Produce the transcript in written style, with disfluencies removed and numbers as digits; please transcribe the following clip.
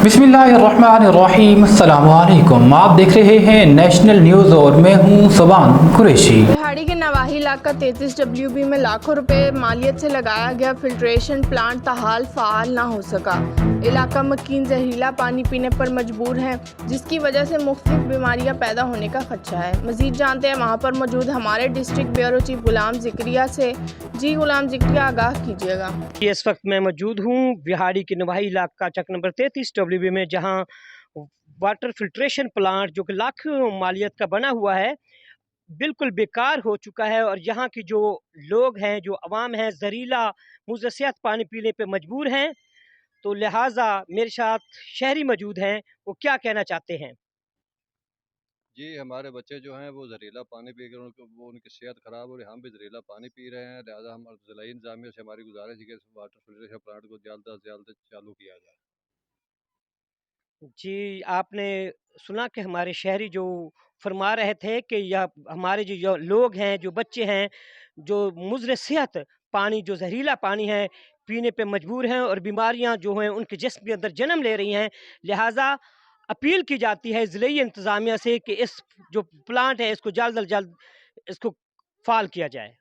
बिस्मिल्लाहिर्रहमानिर्रहीम। अस्सलाम वालेकुम। आप देख रहे हैं नेशनल न्यूज़ और मैं हूं सुबान कुरैशी। बिहाड़ी के नवाही इलाका 33 WB में लाखों रुपए मालियत से लगाया गया फिल्ट्रेशन प्लांट ताहाल फ़ाल ना हो सका। इलाका मकीन जहरीला पानी पीने पर मजबूर है, जिसकी वजह से मुख्तलिफ बीमारियां पैदा होने का खदशा है। मजीद जानते हैं वहां पर मौजूद हमारे डिस्ट्रिक्ट ब्यूरो चीफ गुलाम जिक्रिया से। जी गुलाम जिक्रिया, आगाह कीजिएगा। इस वक्त मैं मौजूद हूँ बिहाड़ी के नवाही इलाका चक नंबर 33 WB में, जहाँ वाटर फिल्ट्रेशन प्लांट जो कि लाखों मालियत का बना हुआ है बिल्कुल बेकार हो चुका है। और यहाँ की जो लोग हैं, जो अवाम हैं, जहरीला मुज़र सेहत पानी पीने पे मजबूर हैं। तो लिहाजा मेरे साथ शहरी मौजूद हैं, वो क्या कहना चाहते हैं। जी, हमारे बच्चे जो हैं वो ज़हरीला पानी पी कर उनकी सेहत ख़राब हो रही है। हम भी ज़हरीला पानी पी रहे हैं। लिहाजा हम ज़िला इंतज़ामिया से हमारी गुजारिश है कि इस वाटर फिल्ट्रेशन प्लांट को जल्द से जल्द चालू किया जाए। जी, आपने सुना कि हमारे शहरी जो फरमा रहे थे कि यह हमारे जो लोग हैं, जो बच्चे हैं, जो मुज़र सेहत पानी, जो ज़हरीला पानी है, पीने पे मजबूर हैं और बीमारियां जो हैं उनके जिस्म के अंदर जन्म ले रही हैं। लिहाजा अपील की जाती है ज़िले इंतज़ामिया से कि इस जो प्लांट है इसको जल्द अज जल्द इसको फ़ाल किया जाए।